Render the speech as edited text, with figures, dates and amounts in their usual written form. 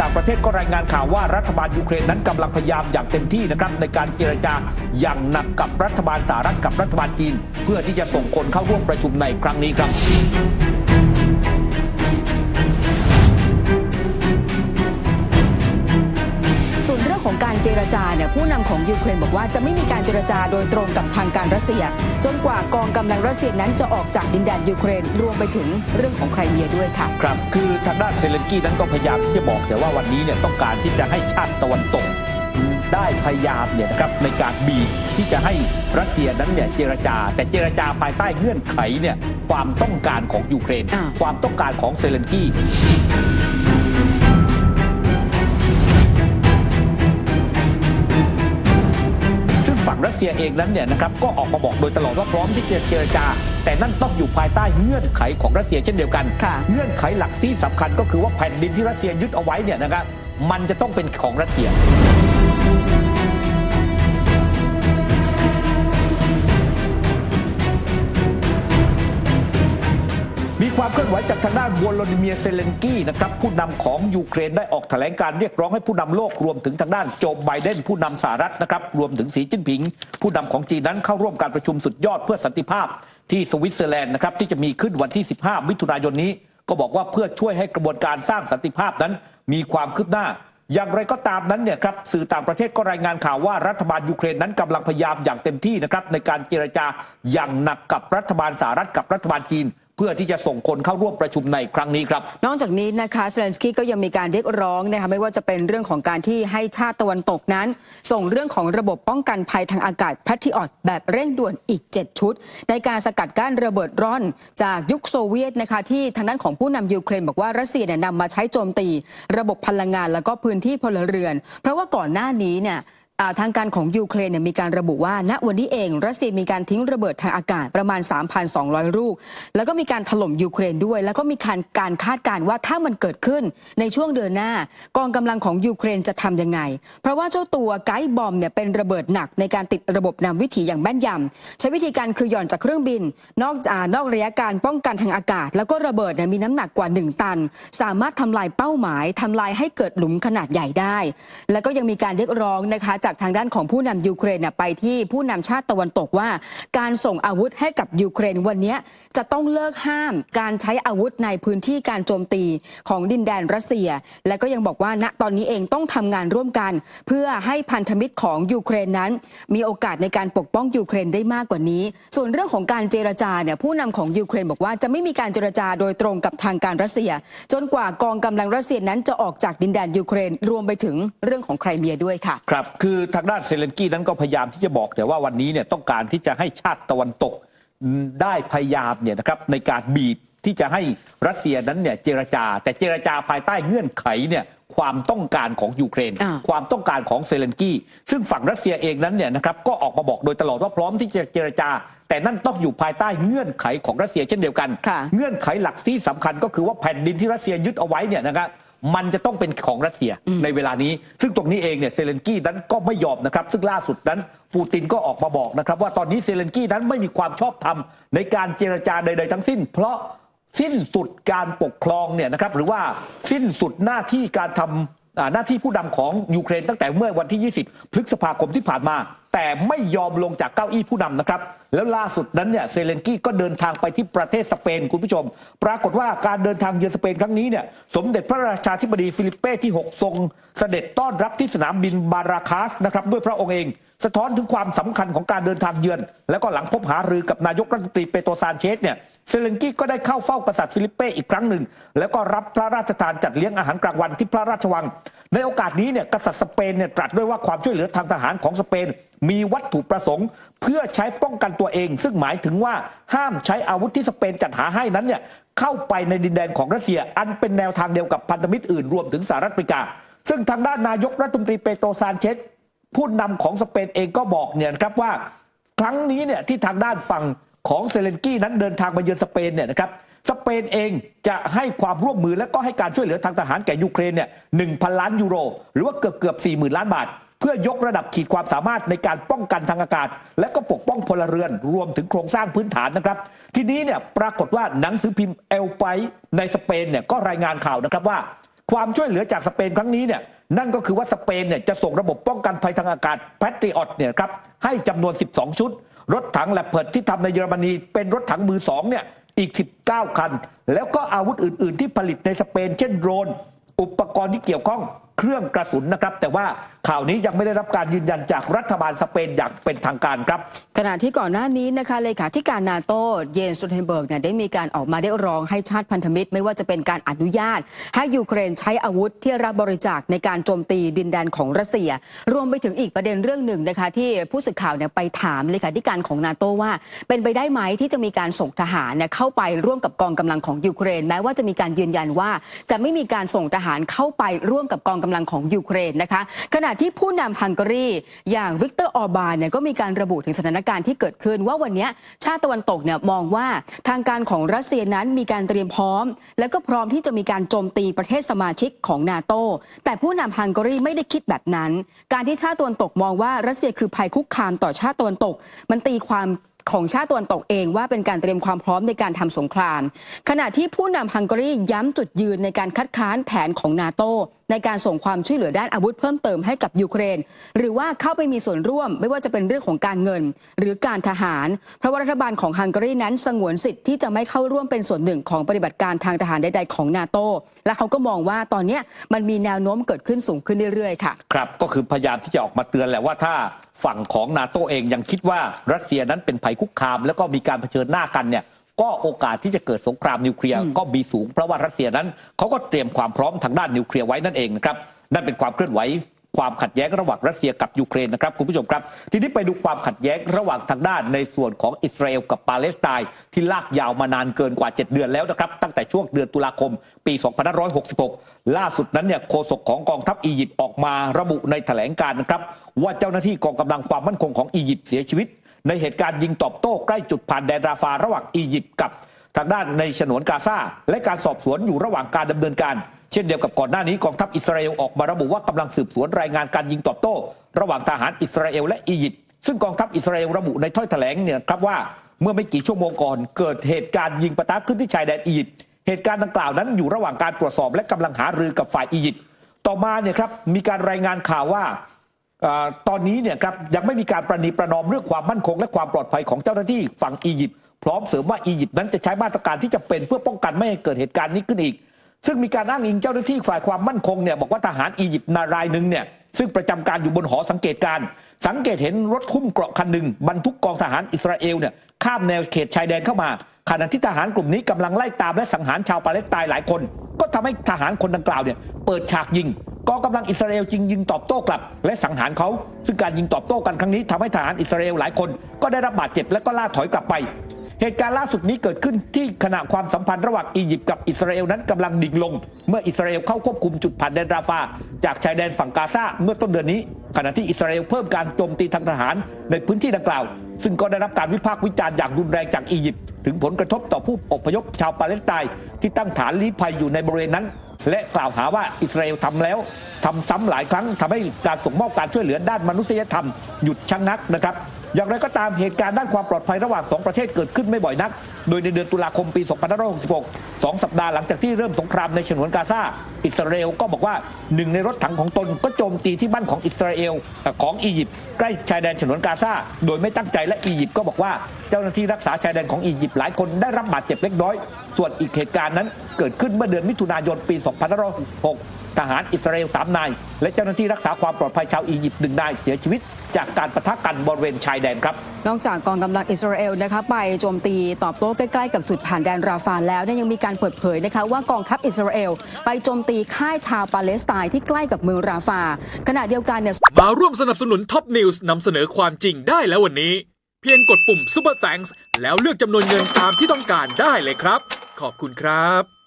ต่างประเทศก็รายงานข่าวว่ารัฐบาลยูเครนนั้นกำลังพยายามอย่างเต็มที่นะครับในการเจรจาอย่างหนักกับรัฐบาลสหรัฐกับรัฐบาลจีนเพื่อที่จะส่งคนเข้าร่วมประชุมในครั้งนี้ครับส่วนเรื่องของการเจรจาเนี่ยผู้นำของยูเครนบอกว่าจะไม่มีการเจรจาโดยตรงกับทางการรัสเซียจนกว่ากองกำลังรัสเซียนั้นจะออกจากดินแดนยูเครนรวมไปถึงเรื่องของไครเมียด้วยค่ะครับคือทางด้านเซเลนสกี้นั้นก็พยายามที่จะบอกแต่ว่าวันนี้เนี่ยต้องการที่จะให้ชาติตะวันตกได้พยายามเนี่ยนะครับในการบีบที่จะให้รัสเซียนั้นเนี่ยเจรจาแต่เจรจาภายใต้เงื่อนไขเนี่ยความต้องการของยูเครนความต้องการของเซเลนสกี้รัสเซียเองนั้นเนี่ยนะครับก็ออกมาบอกโดยตลอดว่าพร้อมที่จะเจรจาแต่นั่นต้องอยู่ภายใต้เงื่อนไขของรัสเซียเช่นเดียวกันเงื่อนไขหลักที่สำคัญก็คือว่าแผ่นดินที่รัสเซียยึดเอาไว้เนี่ยนะครับมันจะต้องเป็นของรัสเซียมีความเคลื่อนไหวจากทางด้านวโลดิเมียร์เซเลนสกี้นะครับผู้นำของยูเครนได้ออกแถลงการเรียกร้องให้ผู้นำโลกรวมถึงทางด้านโจไบเดนผู้นำสหรัฐนะครับรวมถึงสีจิ้นผิงผู้นำของจีนนั้นเข้าร่วมการประชุมสุดยอดเพื่อสันติภาพที่สวิตเซอร์แลนด์นะครับที่จะมีขึ้นวันที่15มิถุนายนนี้ก็บอกว่าเพื่อช่วยให้กระบวนการสร้างสันติภาพนั้นมีความคืบหน้าอย่างไรก็ตามนั้นเนี่ยครับสื่อต่างประเทศก็รายงานข่าวว่ารัฐบาลยูเครนนั้นกำลังพยายามอย่างเต็มที่นะครับในการเจรจาอย่างหนักกับรัฐบาลสหรัฐกับรัฐบาลจีนเพื่อที่จะส่งคนเข้าร่วมประชุมในครั้งนี้ครับนอกจากนี้นะคะเซเลนสกี้ก็ยังมีการเรียกร้องนะคะไม่ว่าจะเป็นเรื่องของการที่ให้ชาติตะวันตกนั้นส่งเรื่องของระบบป้องกันภัยทางอากาศแพทริออตแบบเร่งด่วนอีก7ชุดในการสกัดกั้นระเบิดร่อนจากยุคโซเวียตนะคะที่ทางด้านของผู้นำยูเครนบอกว่ารัสเซียเนี่ยนำมาใช้โจมตีระบบพลังงานแล้วก็พื้นที่พลเรือนเพราะว่าก่อนหน้านี้เนี่ยทางการของยูเครนมีการระบุว่าณวันนี้เองรัสเซียมีการทิ้งระเบิดทางอากาศประมาณ 3,200 ลูกแล้วก็มีการถล่มยูเครนด้วยแล้วก็มีการคาดการณ์ว่าถ้ามันเกิดขึ้นในช่วงเดือนหน้ากองกำลังของยูเครนจะทำยังไงเพราะว่าเจ้าตัวไกด์บอมเนี่ยเป็นระเบิดหนักในการติดระบบนำวิถีอย่างแม่นยำใช้วิธีการคือหย่อนจากเครื่องบินนอกระยะการป้องกันทางอากาศแล้วก็ระเบิดมีน้ำหนักกว่า1ตันสามารถทำลายเป้าหมายทำลายให้เกิดหลุมขนาดใหญ่ได้แล้วก็ยังมีการเรียกร้องนะคะจากทางด้านของผู้นำยูเครนไปที่ผู้นำชาติตะวันตกว่าการส่งอาวุธให้กับยูเครนวันนี้จะต้องเลิกห้ามการใช้อาวุธในพื้นที่การโจมตีของดินแดนรัสเซียและก็ยังบอกว่าณตอนนี้เองต้องทำงานร่วมกันเพื่อให้พันธมิตรของยูเครนนั้นมีโอกาสในการปกป้องยูเครนได้มากกว่านี้ส่วนเรื่องของการเจรจาเนี่ยผู้นำของยูเครนบอกว่าจะไม่มีการเจรจาโดยตรงกับทางการรัสเซียจนกว่ากองกำลังรัสเซียนั้นจะออกจากดินแดนยูเครนรวมไปถึงเรื่องของไครเมียด้วยค่ะครับคือทางด้านเซเลนสกี้นั้นก็พยายามที่จะบอกแต่ว่าวันนี้เนี่ยต้องการที่จะให้ชาติตะวันตกได้พยายามเนี่ยนะครับในการบีบที่จะให้รัสเซียนั้นเนี่ยเจรจาแต่เจรจาภายใต้เงื่อนไขเนี่ยความต้องการของยูเครนความต้องการของเซเลนสกี้ซึ่งฝั่งรัสเซียเองนั้นเนี่ยนะครับก็ออกมาบอกโดยตลอดว่าพร้อมที่จะเจรจาแต่นั่นต้องอยู่ภายใต้เงื่อนไขของรัสเซียเช่นเดียวกันเงื่อนไขหลักที่สำคัญก็คือว่าแผ่นดินที่รัสเซียยึดเอาไว้เนี่ยนะครับมันจะต้องเป็นของรัสเซียในเวลานี้ซึ่งตรงนี้เองเนี่ยเซเลนสกี้นั้นก็ไม่ยอมนะครับซึ่งล่าสุดนั้นปูตินก็ออกมาบอกนะครับว่าตอนนี้เซเลนสกี้นั้นไม่มีความชอบธรรมในการเจรจาใดๆทั้งสิ้นเพราะสิ้นสุดการปกครองเนี่ยนะครับหรือว่าสิ้นสุดหน้าที่การทำหน้าที่ผู้นำของยูเครนตั้งแต่เมื่อวันที่20พฤษภาคมที่ผ่านมาแต่ไม่ยอมลงจากเก้าอี้ผู้นำนะครับแล้วล่าสุดนั้นเนี่ยเซเลนสกี้ก็เดินทางไปที่ประเทศสเปนคุณผู้ชมปรากฏว่าการเดินทางเยือนสเปนครั้งนี้เนี่ยสมเด็จพระราชาธิบดีฟิลิปเป้ที่6ทรงเสด็จต้อนรับที่สนามบินบาราคาสนะครับด้วยพระองค์เองสะท้อนถึงความสำคัญของการเดินทางเยือนแล้วก็หลังพบหารือกับนายกรัฐมนตรีเปโตรซานเชสเนี่ยเซเลนสกี้ก็ได้เข้าเฝ้ากษัตริย์ฟิลิปเป้อีกครั้งหนึ่งแล้วก็รับพระราชทานจัดเลี้ยงอาหารกลางวันที่พระราชวังในโอกาสนี้เนี่ยกษัตริย์สเปนเนี่ยตรัสด้วยว่าความช่วยเหลือทางทหารของสเปนมีวัตถุประสงค์เพื่อใช้ป้องกันตัวเองซึ่งหมายถึงว่าห้ามใช้อาวุธที่สเปนจัดหาให้นั้นเนี่ยเข้าไปในดินแดนของรัสเซียอันเป็นแนวทางเดียวกับพันธมิตรอื่นรวมถึงสหรัฐอเมริกาซึ่งทางด้านนายกรัฐมนตรีเปโตรซานเชสผู้นำของสเปนเองก็บอกเนี่ยนะครับว่าครั้งนี้เนี่ยที่ทางด้านฝั่งของเซเลนสกี้นั้นเดินทางมาเยือนสเปนเนี่ยนะครับสเปนเองจะให้ความร่วมมือและก็ให้การช่วยเหลือทางทหารแก่ยูเครนเนี่ย 1,000 ล้านยูโรหรือว่าเกือบ 40,000 ล้านบาทเพื่อยกระดับขีดความสามารถในการป้องกันทางอากาศและก็ปกป้องพลเรือนรวมถึงโครงสร้างพื้นฐานนะครับทีนี้เนี่ยปรากฏว่าหนังสือพิมพ์เอลไพในสเปนเนี่ยก็รายงานข่าวนะครับว่า ความช่วยเหลือจากสเปนครั้งนี้เนี่ยนั่นก็คือว่าสเปนเนี่ยจะส่งระบบป้องกันภัยทางอากาศแพทริออตเนี่ยครับให้จำนวน12ชุดรถถังแลปเพิร์ดที่ทำในเยอรมนีเป็นรถถังมือ2เนี่ยอีก19คันแล้วก็อาวุธอื่นๆที่ผลิตในสเปนเช่นโดรนอุปกรณ์ที่เกี่ยวข้องเครื่องกระสุนนะครับแต่ว่าข่าวนี้ยังไม่ได้รับการยืนยันจากรัฐบาลสเปนอย่างเป็นทางการครับขณะที่ก่อนหน้านี้นะคะเลขาธิการนาโต้เยนสโตลเทนเบิร์กเนี่ยได้มีการออกมาเรียกร้องให้ชาติพันธมิตรไม่ว่าจะเป็นการอนุญาตให้ยูเครนใช้อาวุธที่รับบริจาคในการโจมตีดินแดนของรัสเซียรวมไปถึงอีกประเด็นเรื่องหนึ่งนะคะที่ผู้สื่อข่าวเนี่ยไปถามเลขาธิการของนาโต้ว่าเป็นไปได้ไหมที่จะมีการส่งทหารเนี่ยเข้าไปร่วมกับกองกำลังของยูเครนแม้ว่าจะมีการยืนยันว่าจะไม่มีการส่งทหารเข้าไปร่วมกับกองกำลังของยูเครนนะคะขณะที่ผู้นำฮังการีอย่างวิกเตอร์ออร์บานเนี่ยก็มีการระบุถึงสถานการณ์ที่เกิดขึ้นว่าวันนี้ชาติตะวันตกเนี่ยมองว่าทางการของรัสเซียนั้นมีการเตรียมพร้อมและก็พร้อมที่จะมีการโจมตีประเทศสมาชิกของนาโต้แต่ผู้นำฮังการีไม่ได้คิดแบบนั้นการที่ชาติตะวันตกมองว่ารัสเซียคือภัยคุกคามต่อชาติตะวันตกมันตีความของชาติตะวันตกเองว่าเป็นการเตรียมความพร้อมในการทำสงครามขณะที่ผู้นำฮังการีย้ำจุดยืนในการคัดค้านแผนของนาโต้ในการส่งความช่วยเหลือด้านอาวุธเพิ่มเติมให้กับยูเครนหรือว่าเข้าไปมีส่วนร่วมไม่ว่าจะเป็นเรื่องของการเงินหรือการทหารเพราะว่ารัฐบาลของฮังการีนั้นสงวนสิทธิ์ที่จะไม่เข้าร่วมเป็นส่วนหนึ่งของปฏิบัติการทางทหารใดๆของนาโต้และเขาก็มองว่าตอนนี้มันมีแนวโน้มเกิดขึ้นสูงขึ้นเรื่อยๆค่ะครับก็คือพยายามที่จะออกมาเตือนแหละว่าถ้าฝั่งของนาโต้เองยังคิดว่ารัสเซียนั้นเป็นภัยคุกคามแล้วก็มีการเผชิญหน้ากันเนี่ยก็โอกาสที่จะเกิดสงครามนิวเคลียร์ก็มีสูงเพราะว่ารัสเซียนั้นเขาก็เตรียมความพร้อมทางด้านนิวเคลียร์ไว้นั่นเองนะครับนั่นเป็นความเคลื่อนไหวความขัดแย้งระหว่างรัสเซียกับยูเครนนะครับคุณผู้ชมครับทีนี้ไปดูความขัดแย้งระหว่างทางด้านในส่วนของอิสราเอลกับปาเลสไตน์ที่ลากยาวมานานเกินกว่า7 เดือนแล้วนะครับตั้งแต่ช่วงเดือนตุลาคมปี2566ล่าสุดนั้นเนี่ยโฆษกของกองทัพอียิปต์ออกมาระบุในแถลงการณ์นะครับว่าเจ้าหน้าที่กองกำลังความมั่นคงของอียิปต์เสียชีวิตในเหตุการณ์ยิงตอบโต้ใกล้จุดผ่านแดนราฟาระหว่างอียิปต์กับทางด้านในฉนวนกาซาและการสอบสวนอยู่ระหว่างการดำเนินการเช่นเดียวกับก่อนหน้านี้กองทัพอิสราเอลออกมาระบุว่ากำลังสืบสวนรายงานการยิงตอบโต้ระหว่างทหารอิสราเอลและอียิปต์ซึ่งกองทัพอิสราเอลระบุในถ้อยแถลงเนี่ยครับว่าเมื่อไม่กี่ชั่วโมงก่อนเกิดเหตุการณ์ยิงปะทะขึ้นที่ชายแดนอียิปต์เหตุการณ์ดังกล่าวนั้นอยู่ระหว่างการตรวจสอบและกำลังหารือกับฝ่ายอียิปต์ต่อมาเนี่ยครับมีการรายงานข่าวว่าตอนนี้เนี่ยครับยังไม่มีการประนีประนอมเรื่องความมั่นคงและความปลอดภัยของเจ้าหน้าที่ฝั่งอียิปต์พร้อมเสริมว่าอียิปต์นั้นจะใช้มาตรการที่จะเป็นเพื่อป้องกันไม่ให้เกิดเหตุการณ์นี้ขึ้นอีกซึ่งมีการอ้างอิงเจ้าหน้าที่ฝ่ายความมั่นคงเนี่ยบอกว่าทหารอียิปต์รายหนึ่งเนี่ยซึ่งประจำการอยู่บนหอสังเกตการสังเกตเห็นรถหุ้มเกราะคันหนึ่งบรรทุกกองทหารอิสราเอลเนี่ยข้ามแนวเขตชายแดนเข้ามาขณะที่ทหารกลุ่มนี้กำลังไล่ตามและสังหารชาวปาเลสไตน์หลายคนก็ทำให้ทหารคนดังกล่าวเนี่ยเปิดฉากยิงกองกำลังอิสราเอลจึงยิงตอบโต้กลับและสังหารเขาซึ่งการยิงตอบโต้กันครั้งนี้ทำให้ทหารอิสราเอลหลายคนก็ได้รับบาดเจ็บและก็ล่าถอยกลับไปเหตุการณ์ล่าสุดนี้เกิดขึ้นที่ขณะความสัมพันธ์ระหว่างอียิปต์กับอิสราเอลนั้นกำลังดิ่งลงเมื่ออิสราเอลเข้าควบคุมจุดผ่านแดนราฟาจากชายแดนฝั่งกาซาเมื่อต้นเดือนนี้ขณะที่อิสราเอลเพิ่มการโจมตีทางทหารในพื้นที่ดังกล่าวซึ่งก็ได้รับการวิพากษ์วิจารณ์อย่างรุนแรงจากอียิปต์ถึงผลกระทบต่อผู้อพยพชาวปาเลสไตน์ที่ตั้งฐานลี้ภัยอยู่ในบริเวณนั้นและกล่าวหาว่าอิสราเอลทำซ้ำหลายครั้งทำให้การส่งมอบการช่วยเหลือด้านมนุษยธรรมหยุดชะงักนะครับอย่างไรก็ตามเหตุการณ์ด้านความปลอดภัยระหว่าง2ประเทศเกิดขึ้นไม่บ่อยนักโดยในเดือนตุลาคมปี2566 2 สัปดาห์หลังจากที่เริ่มสงครามในฉนวนกาซาอิสราเอลก็บอกว่าหนึ่งในรถถังของตนก็โจมตีที่บ้านของอิสราเอลของอียิปต์ใกล้ชายแดนฉนวนกาซาโดยไม่ตั้งใจและอียิปต์ก็บอกว่าเจ้าหน้าที่รักษาชายแดนของอียิปต์หลายคนได้รับบาดเจ็บเล็กน้อยส่วนอีกเหตุการณ์นั้นเกิดขึ้นเมื่อเดือนมิถุนายนปี2566ทหารอิสราเอล3 นายและเจ้าหน้าที่รักษาความปลอดภัยชาวอียิปต์1 นายเสียชีวิตจากการปะทะกันบริเวณชายแดนครับนอกจากกองกำลังอิสราเอลนะคะไปโจมตีตอบโต้ใกล้ๆกับจุดผ่านแดนราฟาแล้วยังมีการเปิดเผยนะคะว่ากองทัพอิสราเอลไปโจมตีค่ายชาวปาเลสไตน์ที่ใกล้กับเมืองราฟาขณะเดียวกันเนี่ยมาร่วมสนับสนุนท็อปนิวส์นำเสนอความจริงได้แล้ววันนี้เพียงกดปุ่ม Super Thanks แล้วเลือกจำนวนเงินตามที่ต้องการได้เลยครับขอบคุณครับ